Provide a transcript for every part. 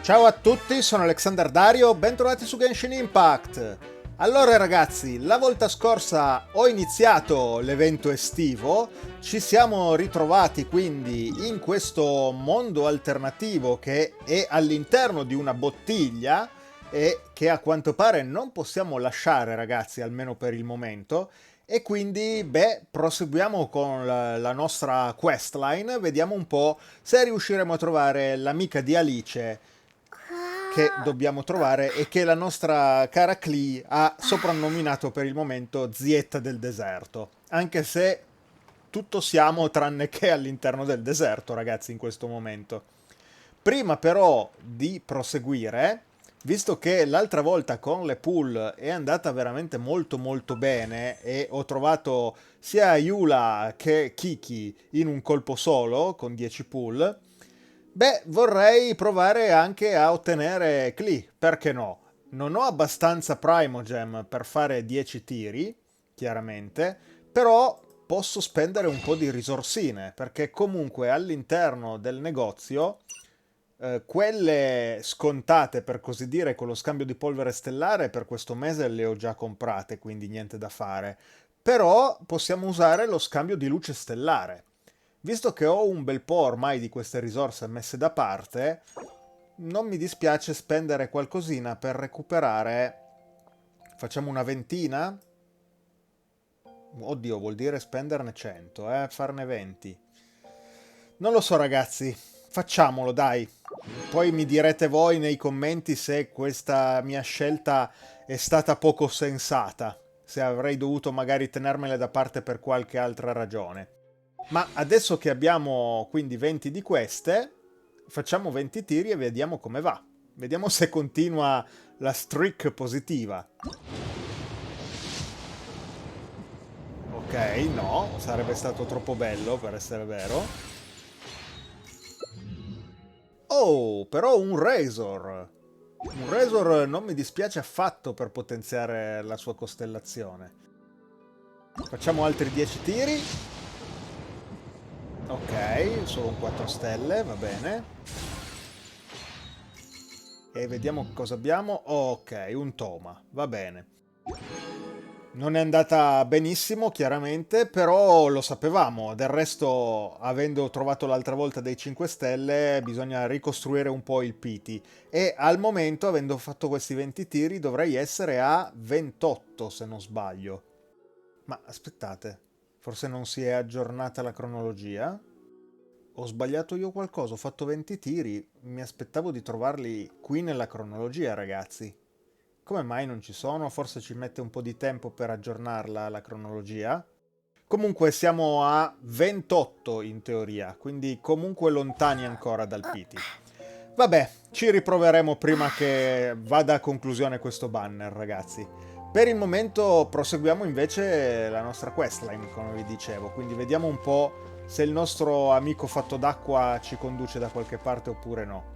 Ciao a tutti, sono Alexander Dario, bentrovati su Genshin Impact. Allora ragazzi, la volta scorsa ho iniziato l'evento estivo, ci siamo ritrovati quindi in questo mondo alternativo che è all'interno di una bottiglia e che a quanto pare non possiamo lasciare ragazzi, almeno per il momento. E quindi, proseguiamo con la nostra questline, vediamo un po' se riusciremo a trovare l'amica di Alice che dobbiamo trovare e che la nostra cara Klee ha soprannominato per il momento Zietta del deserto. Anche se tutto siamo tranne che all'interno del deserto, ragazzi, in questo momento. Prima però di proseguire, visto che l'altra volta con le pool è andata veramente molto molto bene e ho trovato sia Yula che Kiki in un colpo solo con 10 pool, vorrei provare anche a ottenere Klee, perché no? Non ho abbastanza Primogem per fare 10 tiri, chiaramente, però posso spendere un po' di risorsine, perché comunque all'interno del negozio quelle scontate, per così dire, con lo scambio di polvere stellare per questo mese le ho già comprate, quindi niente da fare. Però possiamo usare lo scambio di luce stellare. Visto che ho un bel po' ormai di queste risorse messe da parte, non mi dispiace spendere qualcosina per recuperare. Facciamo una ventina? Oddio, vuol dire spenderne 100, farne 20. Non lo so, ragazzi. Facciamolo, dai. Poi mi direte voi nei commenti se questa mia scelta è stata poco sensata, se avrei dovuto magari tenermele da parte per qualche altra ragione. Ma adesso che abbiamo quindi 20 di queste, facciamo 20 tiri e vediamo come va. Vediamo se continua la streak positiva. Ok, no, sarebbe stato troppo bello per essere vero. Oh, però un Razor. Un Razor non mi dispiace affatto per potenziare la sua costellazione. Facciamo altri 10 tiri. Ok, solo un 4 stelle, va bene. E vediamo cosa abbiamo. Ok, un Toma, va bene. Non è andata benissimo, chiaramente, però lo sapevamo. Del resto, avendo trovato l'altra volta dei 5 stelle, bisogna ricostruire un po' il Pity. E al momento, avendo fatto questi 20 tiri, dovrei essere a 28, se non sbaglio. Ma aspettate, forse non si è aggiornata la cronologia? Ho sbagliato io qualcosa, ho fatto 20 tiri, mi aspettavo di trovarli qui nella cronologia, ragazzi. Come mai non ci sono? Forse ci mette un po' di tempo per aggiornarla la cronologia. Comunque siamo a 28 in teoria, quindi comunque lontani ancora dal Pity. Vabbè, ci riproveremo prima che vada a conclusione questo banner, ragazzi. Per il momento proseguiamo invece la nostra questline, come vi dicevo, quindi vediamo un po' se il nostro amico fatto d'acqua ci conduce da qualche parte oppure no.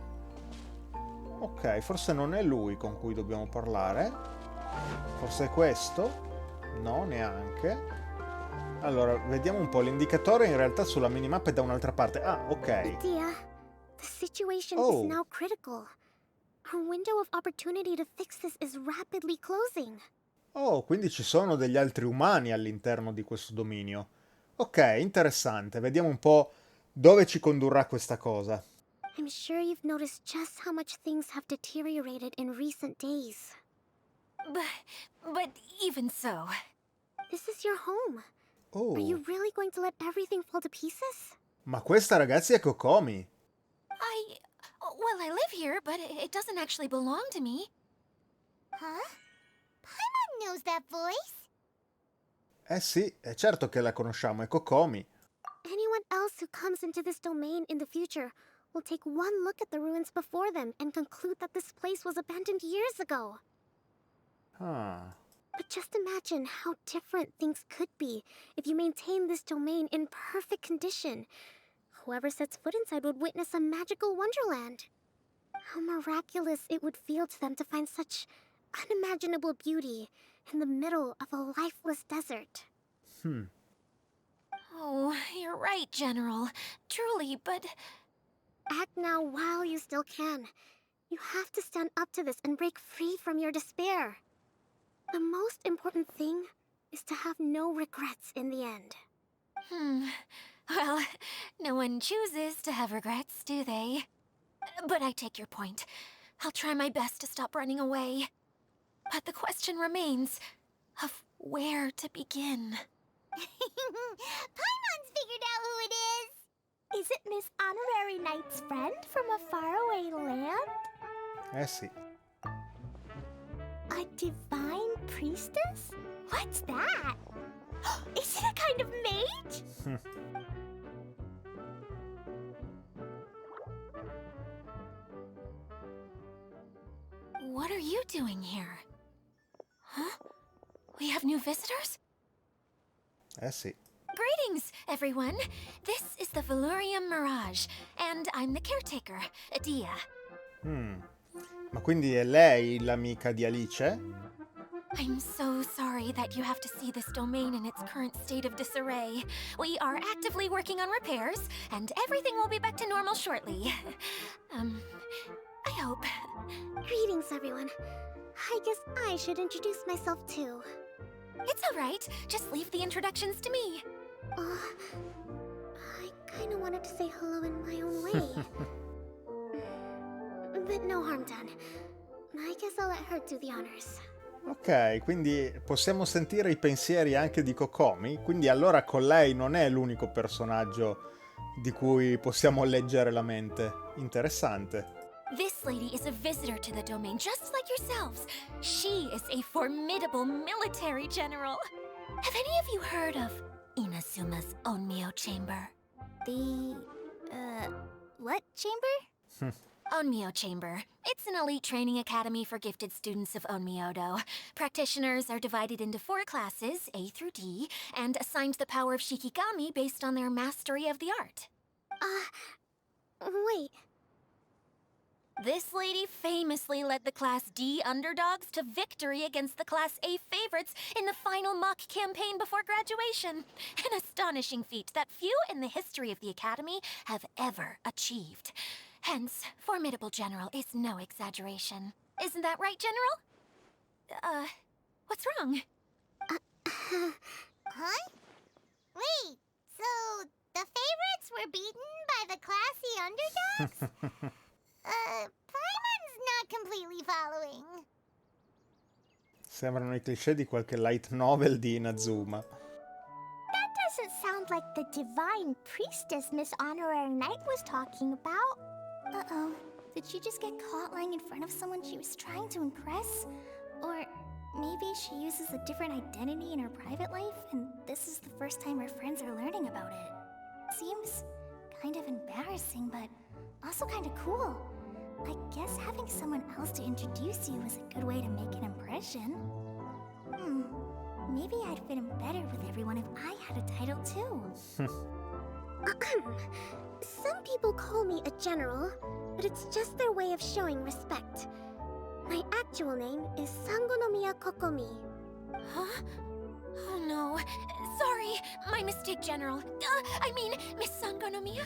Ok, forse non è lui con cui dobbiamo parlare. Forse è questo? No, neanche. Allora, vediamo un po'. L'indicatore in realtà sulla minimappa è da un'altra parte. Ah, ok. Dia, the situation is Oh, now critical. Our window of opportunity to fix this is rapidly closing. oh, quindi ci sono degli altri umani all'interno di questo dominio. Ok, interessante. Vediamo un po' dove ci condurrà questa cosa. I'm sure you've noticed just how much things have deteriorated in recent days. But even so, This is your home. Are Oh, you really going to let everything fall to pieces? ma questa ragazzi è Kokomi. I. Well, I live here, but it doesn't actually belong to me. Huh? Paimon knows that voice. Eh sì, è certo che la conosciamo, è Kokomi. Anyone else who comes into this domain in the future will take one look at the ruins before them and conclude that this place was abandoned years ago. Ah. But just imagine how different things could be if you maintain this domain in perfect condition. Whoever sets foot inside would witness a magical wonderland. How miraculous it would feel to them to find such unimaginable beauty in the middle of a lifeless desert. Hmm. Oh, you're right, General. Truly, but. Act now while you still can. You have to stand up to this and break free from your despair. The most important thing is to have no regrets in the end. Well, no one chooses to have regrets, do they? But I take your point. I'll try my best to stop running away. But the question remains of where to begin. Paimon's figured out who it is! Is it Miss Honorary Knight's friend from a faraway land? Eh sì. A divine priestess? What's that? Is it a kind of mage? What are you doing here? Huh? We have new visitors? Eh sì. Greetings, everyone. This is the Valurium Mirage, and I'm the caretaker, Adia. Ma quindi è lei l'amica di Alice? I'm so sorry that you have to see this domain in its current state of disarray. We are actively working on repairs, and everything will be back to normal shortly. I hope. Greetings, everyone. I guess I should introduce myself too. It's all right. Just leave the introductions to me. I kinda wanted to say hello in my own way. But no harm done. I guess I'll let her do the honors. Ok, quindi possiamo sentire i pensieri anche di Kokomi, quindi allora con lei non è l'unico personaggio di cui possiamo leggere la mente. Interessante. This lady is a visitor to the domain, just like yourselves. She is a formidable military general. Have any of you heard of Inazuma's Onmyo Chamber? What chamber? Onmyo Chamber. It's an elite training academy for gifted students of Onmyodo. Practitioners are divided into 4 classes, A through D, and assigned the power of Shikigami based on their mastery of the art. Wait. This lady famously led the Class D underdogs to victory against the Class A favorites in the final mock campaign before graduation. An astonishing feat that few in the history of the Academy have ever achieved. Hence, formidable general is no exaggeration. Isn't that right, General? What's wrong? Huh? Wait, so the favorites were beaten by the classy underdogs? Paimon's not completely following. Sembrano i cliché di qualche light novel di Inazuma. That doesn't sound like the divine priestess Miss Honorary Knight was talking about. Uh-oh. Did she just get caught lying in front of someone she was trying to impress? Or maybe she uses a different identity in her private life, and this is the first time her friends are learning about it. Seems kind of embarrassing, but also kind of cool. I guess having someone else to introduce you is a good way to make an impression. Maybe I'd fit in better with everyone if I had a title too. Some people call me a general, but it's just their way of showing respect. My actual name is Sangonomiya Kokomi. Huh? Oh no. Sorry, my mistake, General. I mean, Miss Sangonomiya.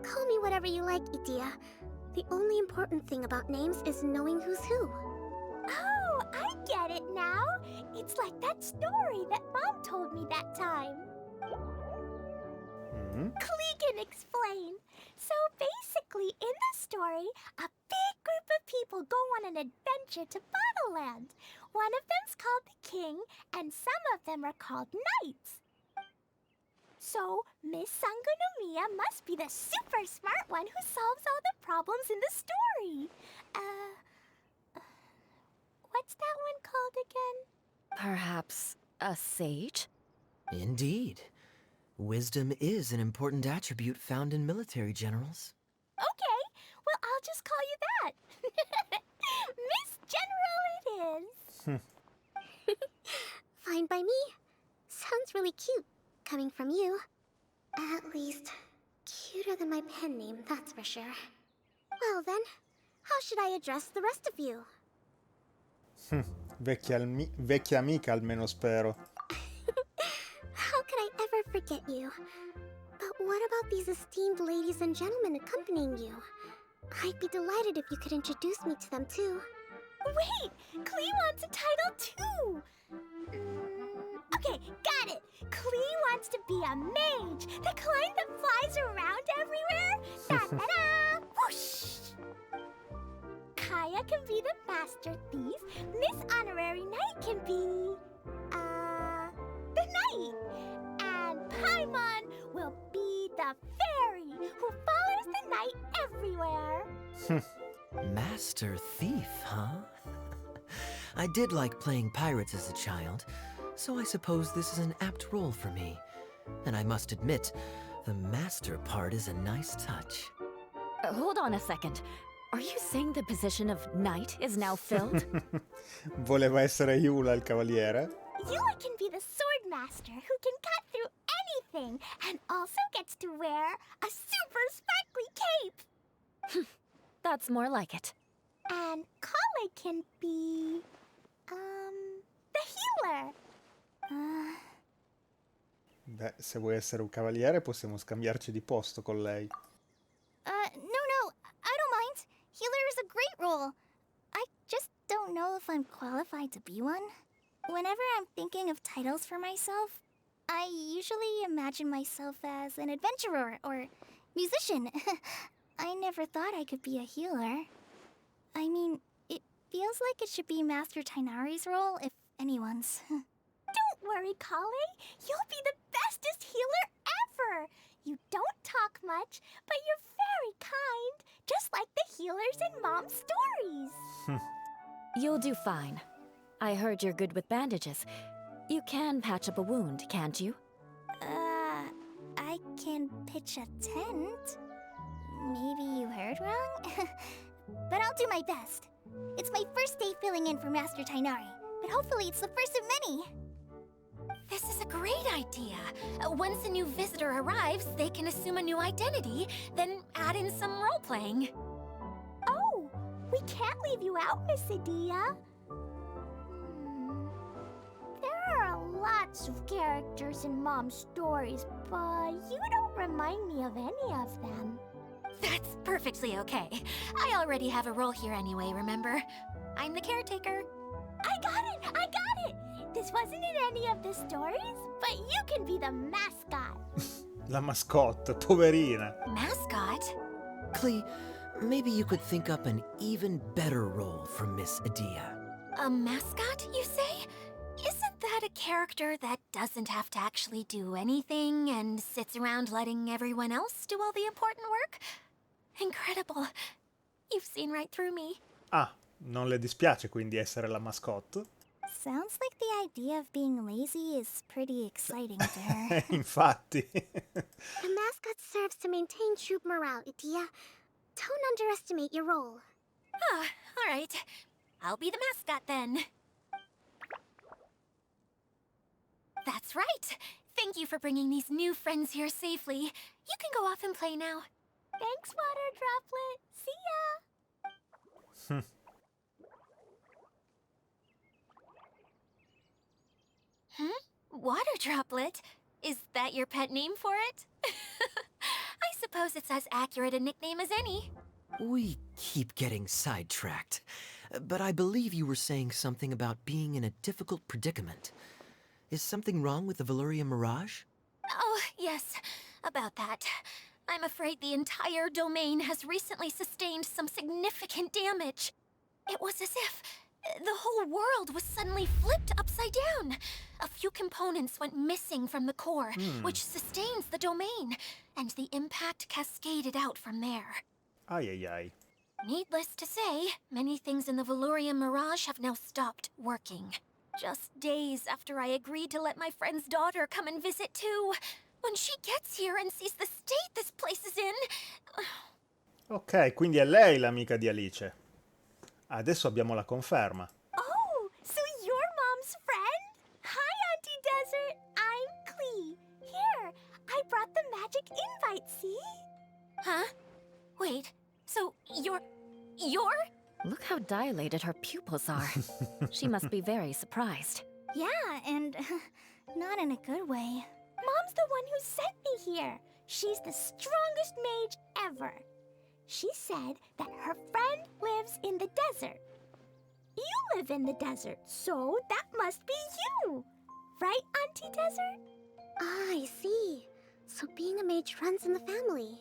Call me whatever you like, Itia. The only important thing about names is knowing who's who. Oh, I get it now. It's like that story that Mom told me that time. Clegan explain. So basically, in the story, a big group of people go on an adventure to Bottleland. One of them's called the King, and some of them are called Knights. So, Miss Sangonomiya must be the super smart one who solves all the problems in the story. What's that one called again? Perhaps a sage? Indeed. Wisdom is an important attribute found in military generals. Okay, well, I'll just call you that. Miss General it is. Fine by me. Sounds really cute, coming from you. At least, cuter than my pen name, that's for sure. Well then, how should I address the rest of you? Vecchia amica almeno spero. How could I ever forget you? But what about these esteemed ladies and gentlemen accompanying you? I'd be delighted if you could introduce me to them too. Wait, Klee wants a title too. Okay, got it. Klee wants to be a mage, the kind that flies around everywhere. Da-da-da! Whoosh! Kaya can be the master thief. Miss Honorary Knight can be, the knight. And Paimon will be the fairy who follows the knight everywhere. Master Thief, huh? I did like playing pirates as a child, so I suppose this is an apt role for me. And I must admit, the master part is a nice touch. Hold on a second. Are you saying the position of knight is now filled? Voleva essere Yula il cavaliere? Yula can be the sword master who can cut through anything and also gets to wear a super sparkly cape. That's more like it. And Kale can be, the healer. Beh, se vuoi essere un cavaliere possiamo scambiarci di posto con lei. No, I don't mind. Healer is a great role. I just don't know if I'm qualified to be one. Whenever I'm thinking of titles for myself, I usually imagine myself as an adventurer or musician. I never thought I could be a healer. I mean, it feels like it should be Master Tainari's role, if anyone's. Don't worry, Kale. You'll be the bestest healer ever. You don't talk much, but you're very kind, just like the healers in Mom's stories. You'll do fine. I heard you're good with bandages. You can patch up a wound, can't you? I can pitch a tent. Maybe you heard wrong? But I'll do my best. It's my first day filling in for Master Tainari, but hopefully it's the first of many. This is a great idea. Once a new visitor arrives, they can assume a new identity, then add in some role-playing. Oh, we can't leave you out, Miss Adia. There are lots of characters in Mom's stories, but you don't remind me of any of them. That's perfectly okay. I already have a role here anyway, remember? I'm the caretaker. I got it! This wasn't in any of the stories, but you can be the mascot. La mascotte, poverina. Mascot? Klee, maybe you could think up an even better role for Miss Adia. A mascot, you say? Isn't that a character that doesn't have to actually do anything and sits around letting everyone else do all the important work? Incredible. You've seen right through me. Ah, non le dispiace quindi essere la mascotte? Sounds like the idea of being lazy is pretty exciting to her. Infatti. The mascot serves to maintain troop morale, Idia. Don't underestimate your role. Ah, all right. I'll be the mascot then. That's right. Thank you for bringing these new friends here safely. You can go off and play now. Thanks, Water Droplet. See ya! Water Droplet? Is that your pet name for it? I suppose it's as accurate a nickname as any. We keep getting sidetracked, but I believe you were saying something about being in a difficult predicament. Is something wrong with the Veluria Mirage? Oh, yes, about that. I'm afraid the entire domain has recently sustained some significant damage. It was as if the whole world was suddenly flipped upside down. A few components went missing from the core, which sustains the domain, and the impact cascaded out from there. Ai ai ai. Needless to say, many things in the Veluria Mirage have now stopped working. Just days after I agreed to let my friend's daughter come and visit too. When she gets here and sees the state this place is in... Ok, quindi è lei l'amica di Alice. Adesso abbiamo la conferma. Oh, so you're Mom's friend? Hi, Auntie Desert. I'm Klee. Here, I brought the magic invite, see? Huh? Wait, so you're... Look how dilated her pupils are. She must be very surprised. Yeah, and not in a good way. Mom's the one who sent me here. She's the strongest mage ever. She said that her friend lives in the desert. You live in the desert, so that must be you. Right, Auntie Desert? Ah, I see. So being a mage runs in the family.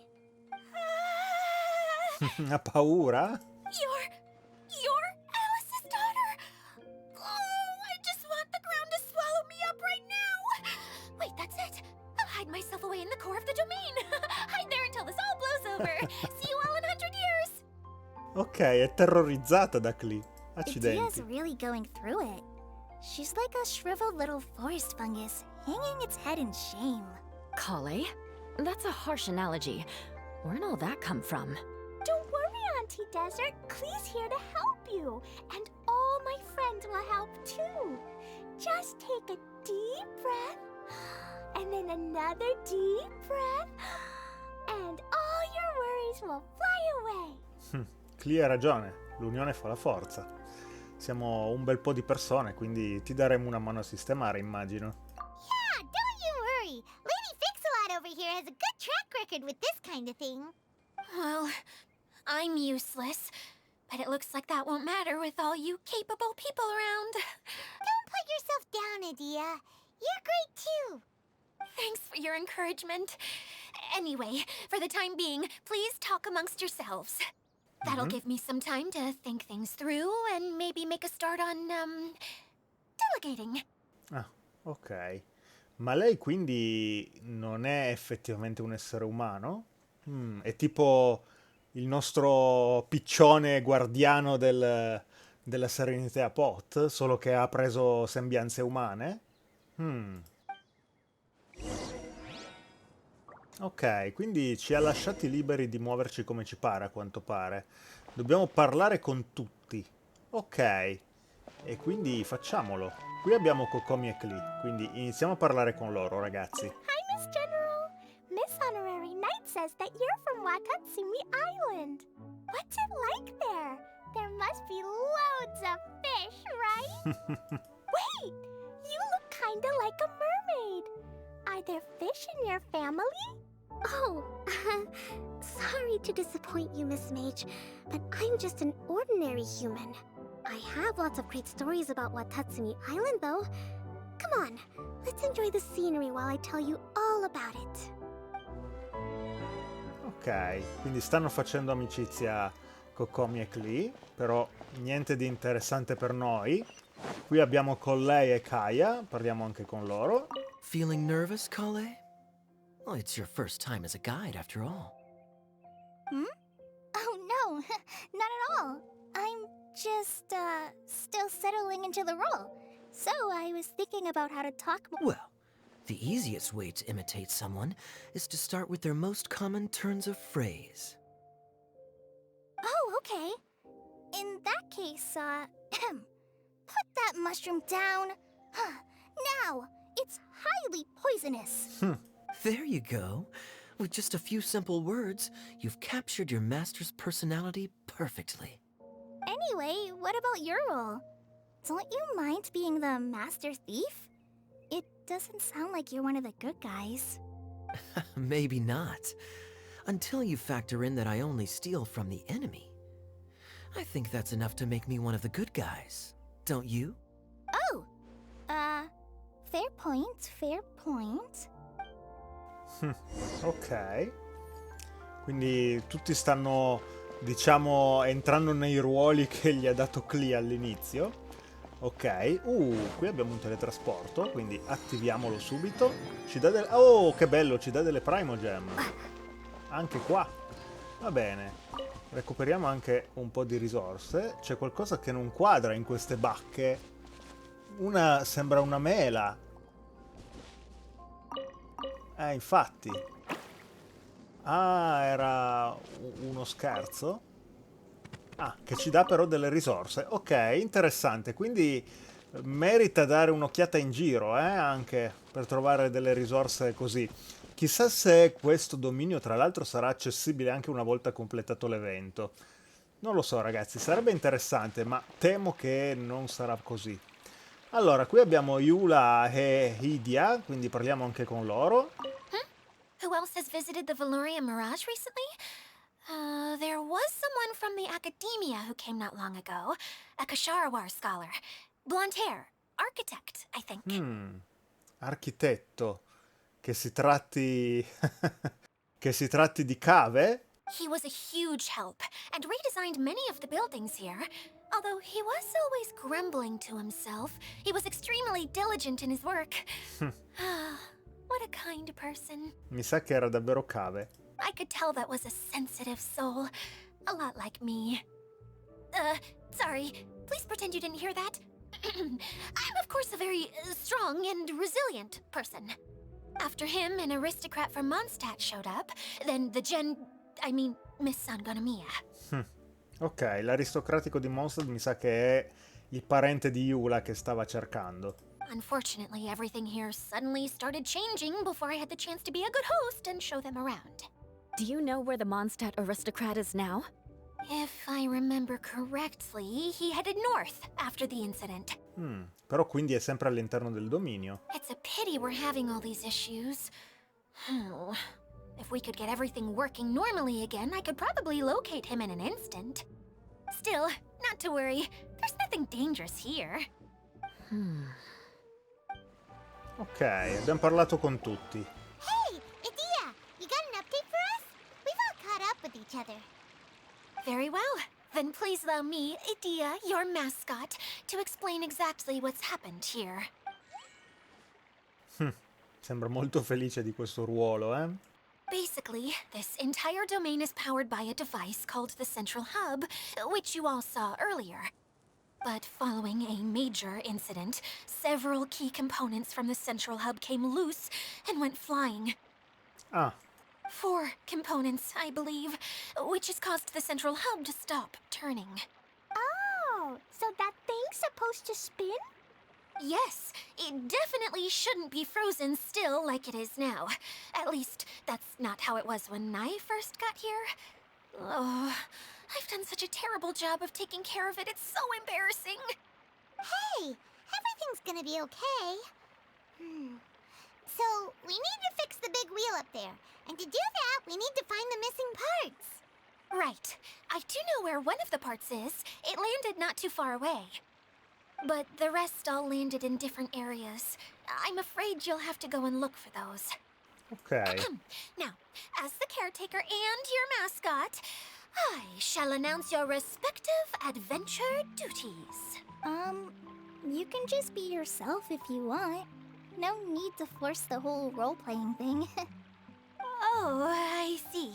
Ha paura? You're Alice's daughter! Oh, I just want the ground to swallow me up right now! Wait, that's it! I'll hide myself away in the core of the domain! Hide there until this all blows over! See you all in 100 years! Ok, è terrorizzata da Klee. Idia's Accidenti. really going through it. She's like a shriveled little forest fungus, hanging its head in shame. Kale? That's a harsh analogy. Where'd all that come from? Don't worry, Auntie Desert. Klee's here to help you. And all my friends will help too. Just take a deep breath, and then another deep breath, and all your worries will fly away. Klee ha ragione, l'unione fa la forza. Siamo un bel po' di persone, quindi ti daremo una mano a sistemare, immagino. Yeah, don't you worry. Lady Fix-a-Lot over here has a good track record with this kind of thing. Well, I'm useless. But it looks like that won't matter with all you capable people around. Don't put yourself down, Idia. You're great too. Thanks for your encouragement. Anyway, for the time being, please talk amongst yourselves. That'll give me some time to think things through and maybe make a start on, delegating. Ah, ok. Ma lei quindi non è effettivamente un essere umano? È tipo il nostro piccione guardiano della Serenità Pot, solo che ha preso sembianze umane? Ok, quindi ci ha lasciati liberi di muoverci come ci pare, a quanto pare. Dobbiamo parlare con tutti. Ok, e quindi facciamolo. Qui abbiamo Kokomi e Klee, quindi iniziamo a parlare con loro, ragazzi. Hi, Miss General. Miss Honorary Knight says that you're from Watatsumi Island. What's it like there? There must be loads of fish, right? Wait! You look kinda like a mermaid. Are there fish in your family? Oh, sorry to disappoint you, Miss Mage, but I'm just an ordinary human. I have lots of great stories about Watatsumi Island, though. Come on, let's enjoy the scenery while I tell you all about it. Ok, quindi stanno facendo amicizia Kokomi e Klee, però niente di interessante per noi. Qui abbiamo Collei e Kaya, parliamo anche con loro. Feeling nervous, Kale? Well, it's your first time as a guide, after all. Oh, no, not at all. I'm just, still settling into the role. So I was thinking about how to talk more. Well, the easiest way to imitate someone is to start with their most common turns of phrase. Oh, okay. In that case, put that mushroom down. Now, it's highly poisonous. There you go. With just a few simple words, you've captured your master's personality perfectly. Anyway, what about your role? Don't you mind being the master thief? It doesn't sound like you're one of the good guys. Maybe not. Until you factor in that I only steal from the enemy. I think that's enough to make me one of the good guys. Don't you? Oh! Fair point, fair point. Ok, quindi tutti stanno, diciamo, entrando nei ruoli che gli ha dato Klee all'inizio. Ok, qui abbiamo un teletrasporto, quindi attiviamolo subito. Ci dà oh, che bello, ci dà delle Primogem. Anche qua. Va bene. Recuperiamo anche un po' di risorse. C'è qualcosa che non quadra in queste bacche. Una sembra una mela. Infatti. Ah, era uno scherzo? Ah, che ci dà però delle risorse. Ok, interessante. Quindi merita dare un'occhiata in giro, anche per trovare delle risorse così. Chissà se questo dominio, tra l'altro, sarà accessibile anche una volta completato l'evento. Non lo so, ragazzi, sarebbe interessante, ma temo che non sarà così. Allora, qui abbiamo Eula e Idia, quindi parliamo anche con loro. Who else has visited the Veloria Mirage recently? There was someone from the academia who came not long ago. A Kasharawar scholar. Blonde hair. Architect, I think. Architetto. Che si tratti... che si tratti di cave? He was a huge help and redesigned many of the buildings here. Although he was always grumbling to himself, he was extremely diligent in his work. What a kind person. Mi sa che era davvero cave. I could tell that was a sensitive soul. A lot like me. Sorry. Please pretend you didn't hear that. I'm, of course, a very strong and resilient person. After him, an aristocrat from Mondstadt showed up. Then Miss Sangonomiya. Ok, l'aristocratico di Mondstadt mi sa che è il parente di Eula che stava cercando. Unfortunately, everything here suddenly started changing before I had the chance to be a good host and show them around. Do you know where the Mondstadt aristocrat is now? If I remember correctly, he headed north after the incident. Però quindi è sempre all'interno del dominio. It's a pity we're having all these issues. If we could get everything working normally again, I could probably locate him in an instant. Still, not to worry. There's nothing dangerous here. Ok, abbiamo parlato con tutti. Hey, Idia, you got an update for us? We've all caught up with each other. Very well. Then please allow me, Idia, your mascot, to explain exactly what's happened here. Sembra molto felice di questo ruolo, eh? Basically, this entire domain is powered by a device called the Central Hub, which you all saw earlier. But following a major incident, several key components from the Central Hub came loose and went flying. Ah, 4 components, I believe, which has caused the Central Hub to stop turning. Oh, so that thing's supposed to spin? Yes, it definitely shouldn't be frozen still like it is now. At least, that's not how it was when I first got here. Oh, I've done such a terrible job of taking care of it. It's so embarrassing. Hey, everything's gonna be okay. So, we need to fix the big wheel up there. And to do that, we need to find the missing parts. Right. I do know where one of the parts is. It landed not too far away. But the rest all landed in different areas. I'm afraid you'll have to go and look for those. ok. Now, as the caretaker and your mascot, I shall announce your respective adventure duties. You can just be yourself if you want. No need to force the whole role-playing thing. Oh, I see.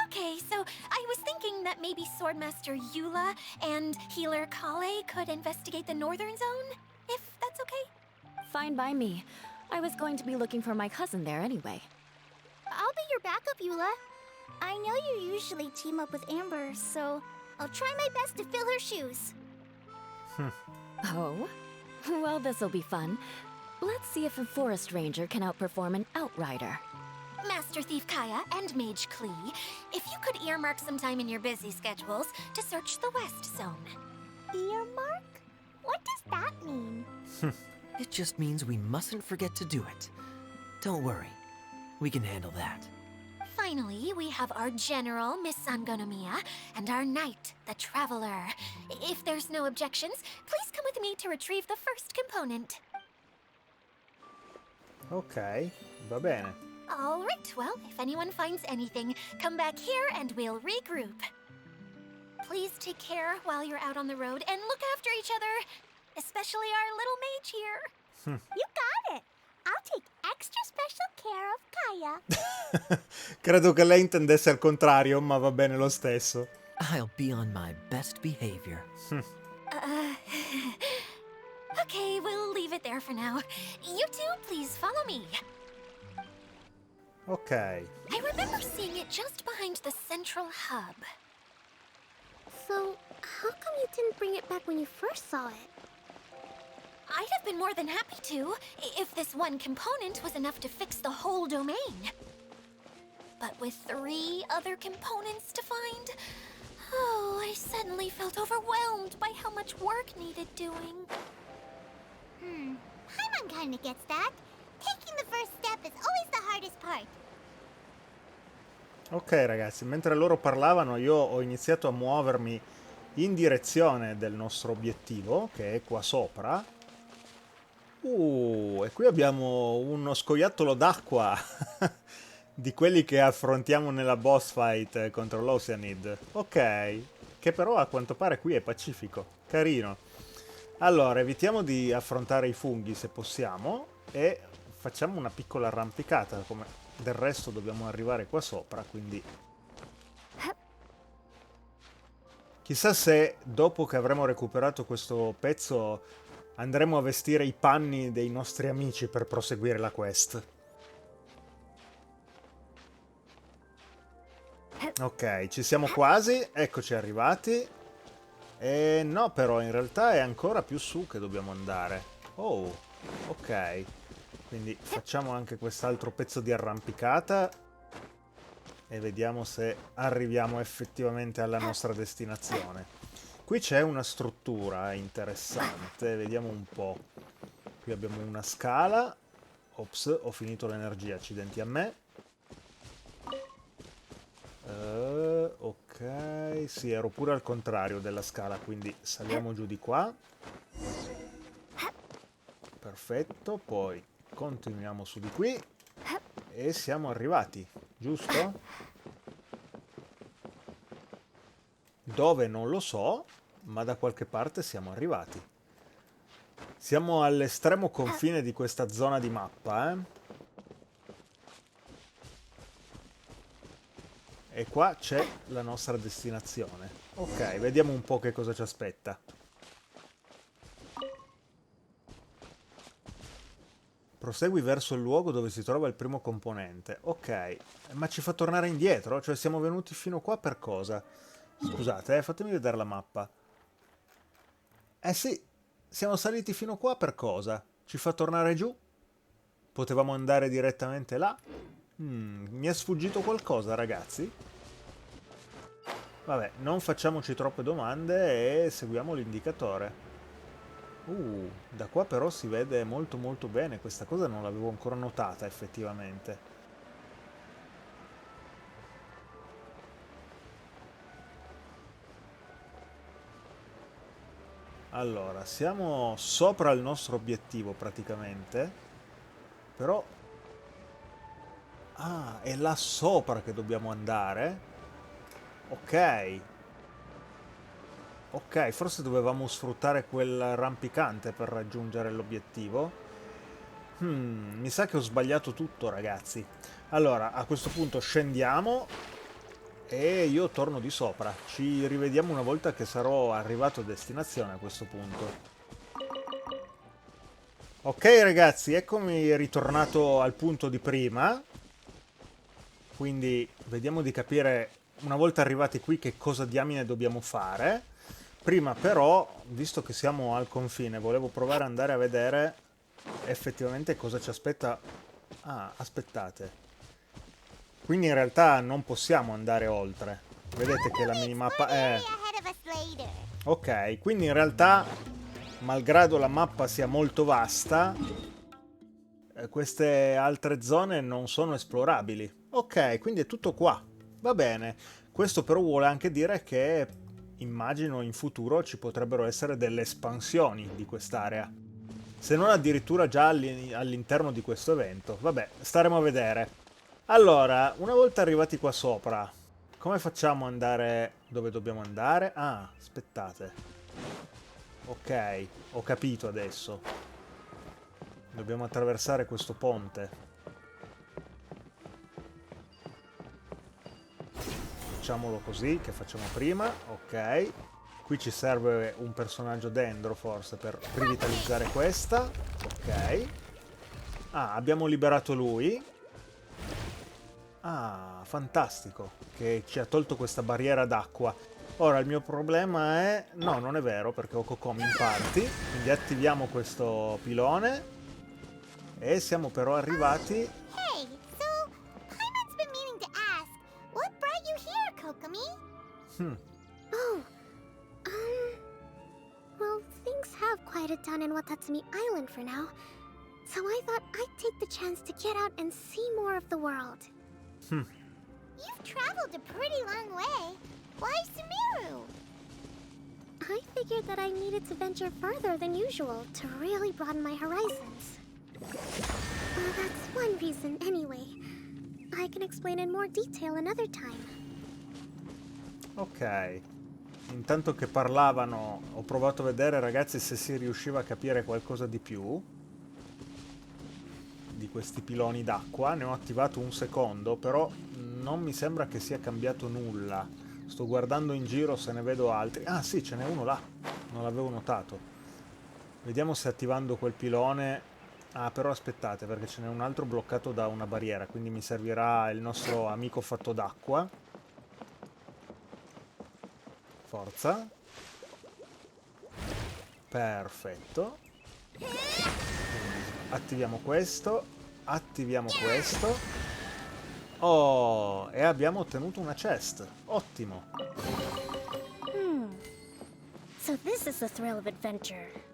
Okay, so I was thinking that maybe Swordmaster Eula and Healer Kale could investigate the Northern Zone, if that's okay? Fine by me. I was going to be looking for my cousin there anyway. I'll be your backup, Eula. I know you usually team up with Amber, so I'll try my best to fill her shoes. Oh? Well, this'll be fun. Let's see if a forest ranger can outperform an outrider. Master Thief Kaya and Mage Klee, if you could earmark some time in your busy schedules to search the West Zone. Earmark? What does that mean? It just means we mustn't forget to do it. Don't worry. We can handle that. Finally, we have our General, Miss Sangonomiya, and our Knight, the Traveler. If there's no objections, please come with me to retrieve the first component. Ok, va bene. All right, well, if anyone finds anything, come back here and we'll regroup. Please take care while you're out on the road and look after each other, especially our little mage here. You got it. I'll take extra special care of Kaya. Credo che lei intendesse al contrario, ma va bene lo stesso. I'll be on my best behavior. Okay, we'll leave it there for now. You two, please follow me. Ok. I remember seeing it just behind the Central Hub. So, how come you didn't bring it back when you first saw it? I'd have been more than happy to, if this one component was enough to fix the whole domain. But with 3 other components to find, I suddenly felt overwhelmed by how much work needed doing. Paimon kinda gets that. Taking the first step is always the hardest part. Ok ragazzi, mentre loro parlavano io ho iniziato a muovermi in direzione del nostro obiettivo, che è qua sopra. E qui abbiamo uno scoiattolo d'acqua di quelli che affrontiamo nella boss fight contro l'Oceanid. Ok, che però a quanto pare qui è pacifico. Carino. Allora, evitiamo di affrontare i funghi se possiamo e facciamo una piccola arrampicata, come del resto dobbiamo arrivare qua sopra, quindi chissà se dopo che avremo recuperato questo pezzo andremo a vestire i panni dei nostri amici per proseguire la quest. Ok, ci siamo quasi, eccoci arrivati. E no, però in realtà è ancora più su che dobbiamo andare. Oh, ok. Quindi facciamo anche quest'altro pezzo di arrampicata e vediamo se arriviamo effettivamente alla nostra destinazione. Qui c'è una struttura interessante, vediamo un po'. Qui abbiamo una scala. Ops, ho finito l'energia, accidenti a me. Ok, sì, ero pure al contrario della scala, quindi saliamo giù di qua. Perfetto, poi continuiamo su di qui e siamo arrivati, giusto? Dove non lo so, ma da qualche parte siamo arrivati. Siamo all'estremo confine di questa zona di mappa, eh? E qua c'è la nostra destinazione. Ok, vediamo un po' che cosa ci aspetta. Prosegui verso il luogo dove si trova il primo componente. Ok, ma ci fa tornare indietro? Cioè siamo venuti fino qua per cosa? Scusate, fatemi vedere la mappa. Eh sì, siamo saliti fino qua per cosa? Ci fa tornare giù? Potevamo andare direttamente là? Mi è sfuggito qualcosa, ragazzi? Vabbè, non facciamoci troppe domande e seguiamo l'indicatore. Da qua però si vede molto molto bene, questa cosa non l'avevo ancora notata effettivamente. Allora, siamo sopra il nostro obiettivo praticamente, però... Ah, è là sopra che dobbiamo andare? Ok. Ok, forse dovevamo sfruttare quel rampicante per raggiungere l'obiettivo. Mi sa che ho sbagliato tutto, ragazzi. Allora, a questo punto scendiamo e io torno di sopra. Ci rivediamo una volta che sarò arrivato a destinazione a questo punto. Ok, ragazzi, eccomi ritornato al punto di prima. Quindi vediamo di capire, una volta arrivati qui, che cosa diamine dobbiamo fare. Prima però, visto che siamo al confine, volevo provare ad andare a vedere effettivamente cosa ci aspetta. Ah, aspettate. Quindi in realtà non possiamo andare oltre. Vedete che la minimappa è... Ok, quindi in realtà, malgrado la mappa sia molto vasta, queste altre zone non sono esplorabili. Ok, quindi è tutto qua. Va bene. Questo però vuole anche dire che immagino in futuro ci potrebbero essere delle espansioni di quest'area. Se non addirittura già all'interno di questo evento. Vabbè, staremo a vedere. Allora, una volta arrivati qua sopra, come facciamo ad andare dove dobbiamo andare? Ah, aspettate. Ok, ho capito adesso. Dobbiamo attraversare questo ponte. Facciamolo così, che facciamo prima. Ok. Qui ci serve un personaggio dendro, forse, per rivitalizzare questa. Ok. Ah, abbiamo liberato lui. Ah, fantastico. Che ci ha tolto questa barriera d'acqua. Ora, il mio problema è... No, non è vero, perché ho Kokomi in party. Quindi attiviamo questo pilone. E siamo però arrivati... Hey, so Paimon's been meaning to ask, what brought you here, Kokomi? Oh, well, things have quieted down in Watatsumi Island for now. So I thought I'd take the chance to get out and see more of the world. You've traveled a pretty long way. Why Sumeru? I figured that I needed to venture further than usual to really broaden my horizons. Well, that's one reason anyway. I can explain in more detail another time. Ok. Intanto che parlavano, ho provato a vedere, ragazzi, se si riusciva a capire qualcosa di più di questi piloni d'acqua. Ne ho attivato un secondo, però non mi sembra che sia cambiato nulla. Sto guardando in giro se ne vedo altri. Ah sì, ce n'è uno là, non l'avevo notato. Vediamo se attivando quel pilone... Ah, però aspettate, perché ce n'è un altro bloccato da una barriera, quindi mi servirà il nostro amico fatto d'acqua. Forza. Perfetto. Attiviamo questo. Attiviamo questo. Oh, e abbiamo ottenuto una chest. Ottimo. So this is the thrill of adventure.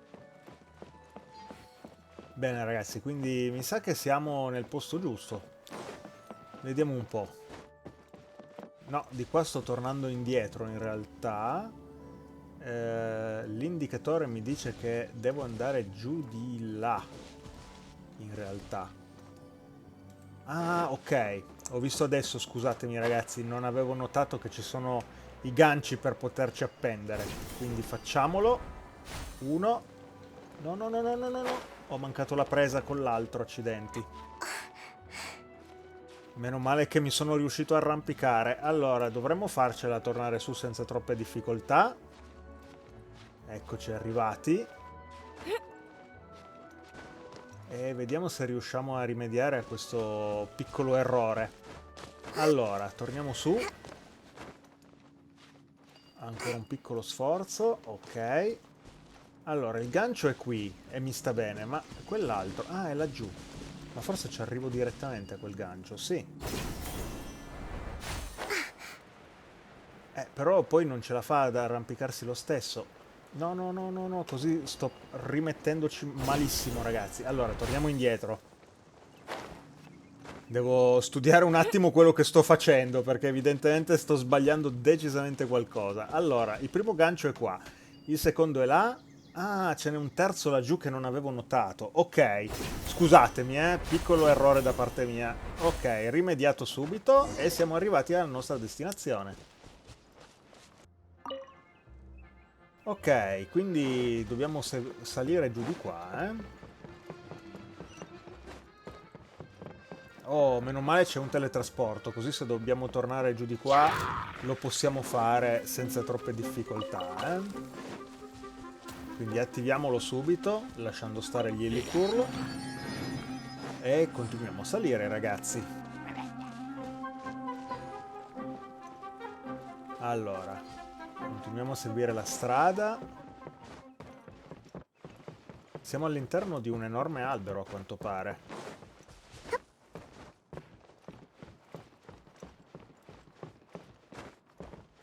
Bene ragazzi, quindi mi sa che siamo nel posto giusto. Vediamo un po'. No, di qua sto tornando indietro in realtà. L'indicatore mi dice che devo andare giù di là. In realtà. Ah, ok. Ho visto adesso, scusatemi ragazzi, non avevo notato che ci sono i ganci per poterci appendere. Quindi facciamolo. Uno. No, no, no, no, no, no, no. Ho mancato la presa con l'altro, accidenti. Meno male che mi sono riuscito a arrampicare. Allora, dovremmo farcela tornare su senza troppe difficoltà. Eccoci arrivati. E vediamo se riusciamo a rimediare a questo piccolo errore. Allora, torniamo su. Ancora un piccolo sforzo. Ok. Allora, il gancio è qui e mi sta bene, ma quell'altro... Ah, è laggiù. Ma forse ci arrivo direttamente a quel gancio, sì. Però poi non ce la fa ad arrampicarsi lo stesso. No, no, no, no, no, così sto rimettendoci malissimo, ragazzi. Allora, torniamo indietro. Devo studiare un attimo quello che sto facendo, perché evidentemente sto sbagliando decisamente qualcosa. Allora, il primo gancio è qua. Il secondo è là. Ah, ce n'è un terzo laggiù che non avevo notato. Ok, scusatemi, piccolo errore da parte mia. Ok, rimediato subito e siamo arrivati alla nostra destinazione. Ok, quindi dobbiamo salire giù di qua, Oh, meno male c'è un teletrasporto, così se dobbiamo tornare giù di qua lo possiamo fare senza troppe difficoltà, Quindi attiviamolo subito, lasciando stare gli elicurlo. E continuiamo a salire, ragazzi. Allora, continuiamo a seguire la strada. Siamo all'interno di un enorme albero, a quanto pare.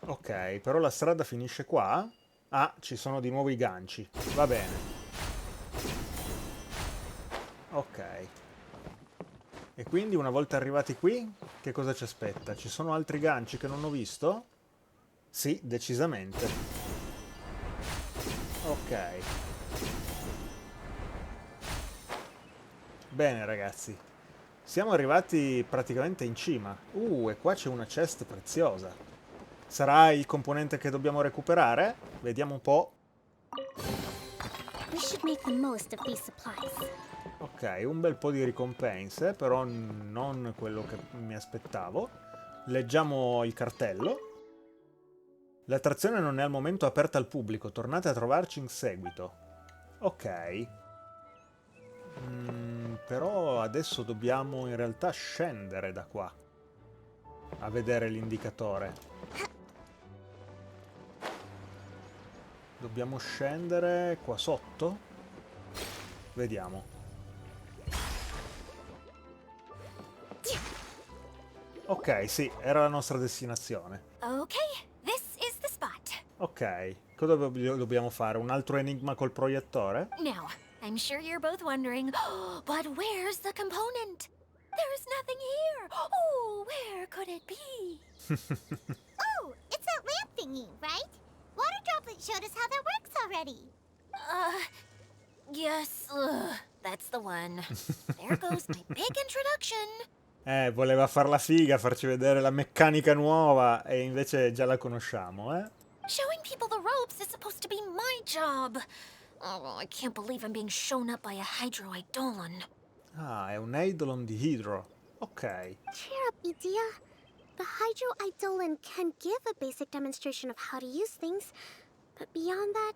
Ok, però la strada finisce qua. Ah, ci sono di nuovo i ganci. Va bene. Ok. E quindi una volta arrivati qui, che cosa ci aspetta? Ci sono altri ganci che non ho visto? Sì, decisamente. Ok. Bene ragazzi. Siamo arrivati praticamente in cima. E qua c'è una chest preziosa. Sarà il componente che dobbiamo recuperare? Vediamo un po'. We should make the most of these supplies. Ok, un bel po' di ricompense, però non quello che mi aspettavo. Leggiamo il cartello. L'attrazione non è al momento aperta al pubblico, tornate a trovarci in seguito. Ok. Però adesso dobbiamo in realtà scendere da qua a vedere l'indicatore. Dobbiamo scendere qua sotto? Vediamo. Ok, sì, era la nostra destinazione. Okay, this is the spot. Ok, cosa dobbiamo fare? Un altro enigma col proiettore? Now, I'm sure you're both wondering, but where's the component? There's nothing here. Oh, where could it be? Oh, it's that lamp thingy, right? Water Droplet showed us how that works already. Yes, that's the one. There goes my big introduction. Voleva far la figa, farci vedere la meccanica nuova e invece già la conosciamo, eh? Showing people the ropes is supposed to be my job. Oh, I can't believe I'm being shown up by a Hydro Eidolon. Ah, è un Eidolon di Hydro. Ok. Cheer up, Edea. The Hydro Eidolon can give a basic demonstration of how to use things, but beyond that,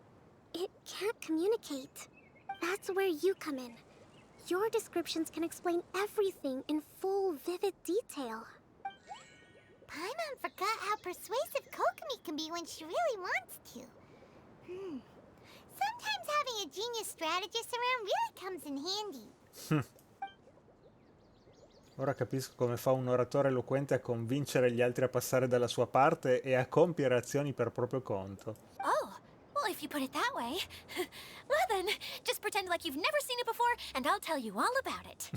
it can't communicate. That's where you come in. Your descriptions can explain everything in full, vivid detail. Paimon forgot how persuasive Kokomi can be when she really wants to. Sometimes having a genius strategist around really comes in handy. Ora capisco come fa un oratore eloquente a convincere gli altri a passare dalla sua parte e a compiere azioni per proprio conto. Oh, well, if you put it that way. Well then, just pretend like you've never seen it before, and I'll tell you all about it.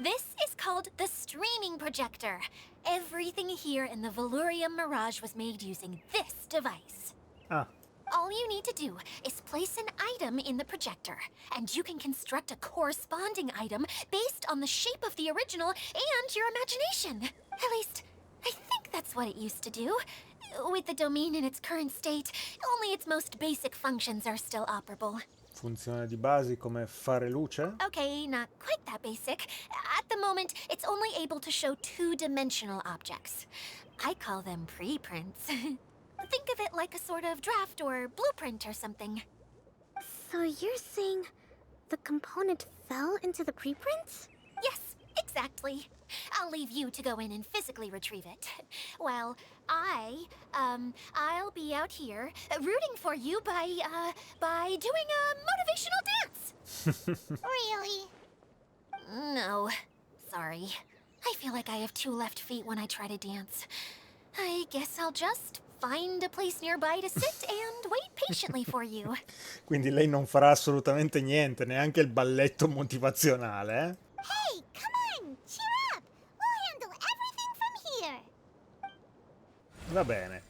This is called the streaming projector. Everything here in the Valurium Mirage was made using this device. Ah, All you need to do is place an item in the projector, and you can construct a corresponding item based on the shape of the original and your imagination. At least, I think that's what it used to do. With the domain in its current state, only its most basic functions are still operable. funzione di basi come fare luce? Okay, not quite that basic. At the moment, it's only able to show two-dimensional objects. I call them preprints. Think of it like a sort of draft or blueprint or something. So you're saying the component fell into the preprints? Yes, exactly. I'll leave you to go in and physically retrieve it. While I'll be out here rooting for you by doing a motivational dance. Really? No, sorry. I feel like I have two left feet when I try to dance. I guess I'll just find a place nearby to sit and wait patiently for you. Quindi lei non farà assolutamente niente, neanche il balletto motivazionale, eh? Hey, come on! Cheer up! We'll handle everything from here! Va bene.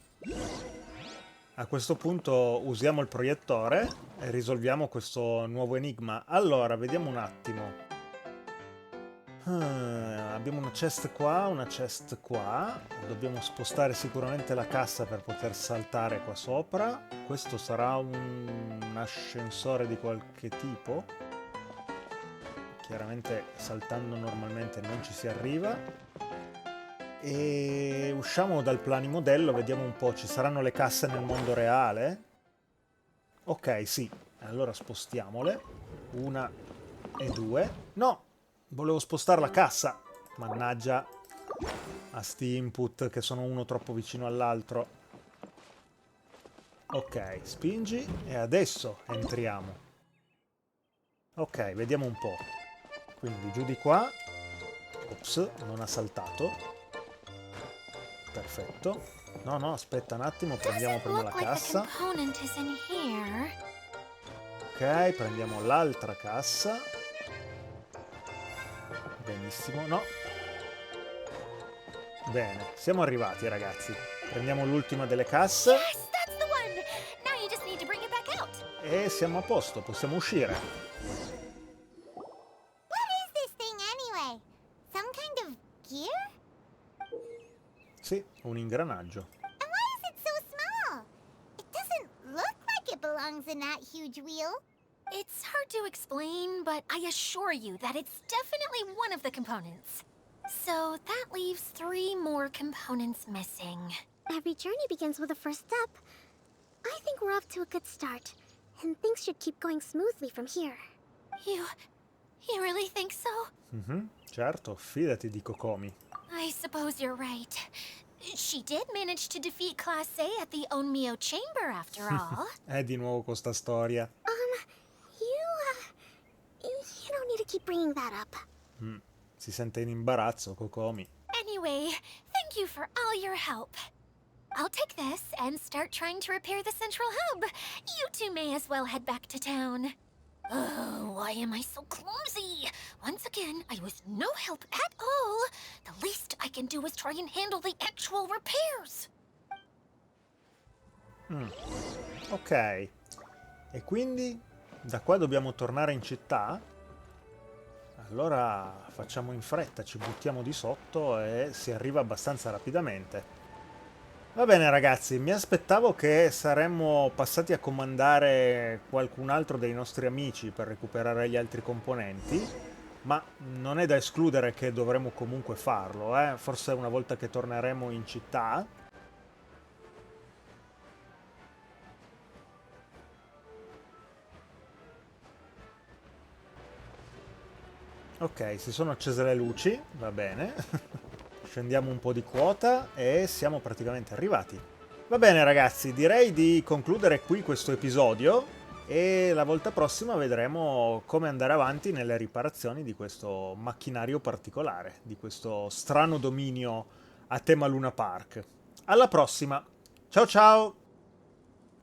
A questo punto usiamo il proiettore e risolviamo questo nuovo enigma. Allora, vediamo un attimo. Abbiamo una chest qua. Dobbiamo spostare sicuramente la cassa per poter saltare qua sopra. Questo sarà un ascensore di qualche tipo. Chiaramente saltando normalmente non ci si arriva. E usciamo dal planimodello, vediamo un po', ci saranno le casse nel mondo reale? Ok, sì, allora spostiamole. 1 e 2. No, volevo spostare la cassa. Mannaggia a sti input che sono uno troppo vicino all'altro. Ok, spingi e adesso entriamo. Ok, vediamo un po'. Quindi giù di qua. Ops, non ha saltato. Perfetto. No, aspetta un attimo, prendiamo prima la cassa. Ok, prendiamo l'altra cassa. Benissimo, no. Bene, siamo arrivati ragazzi. Prendiamo l'ultima delle casse. Yes, that's the one. Now you just need to bring it back out. E siamo a posto, possiamo uscire. What is this thing anyway? Some kind of gear? Sì, un ingranaggio. And why is it so small? It doesn't look like it belongs in that huge wheel. It's hard to explain, but I assure you that it's definitely one of the components. So that leaves 3 more components missing. Every journey begins with a first step. I think we're off to a good start, and things should keep going smoothly from here. You really think so? Certo, fidati di Kokomi. I suppose you're right. She did manage to defeat Class A at the Onmyo Chamber, after all. Di nuovo con sta storia. You don't need to keep bringing that up. Si sente in imbarazzo, Kokomi. Anyway, thank you for all your help. I'll take this and start trying to repair the central hub. You two may as well head back to town. Oh, why am I so clumsy? Once again, I was no help at all. The least I can do is try and handle the actual repairs. Ok. E quindi da qua dobbiamo tornare in città? Allora facciamo in fretta, ci buttiamo di sotto e si arriva abbastanza rapidamente. Va bene ragazzi, mi aspettavo che saremmo passati a comandare qualcun altro dei nostri amici per recuperare gli altri componenti, ma non è da escludere che dovremo comunque farlo, eh? Forse una volta che torneremo in città. Ok, si sono accese le luci, va bene. Scendiamo un po' di quota e siamo praticamente arrivati. Va bene ragazzi, direi di concludere qui questo episodio e la volta prossima vedremo come andare avanti nelle riparazioni di questo macchinario particolare, di questo strano dominio a tema Luna Park. Alla prossima! Ciao ciao!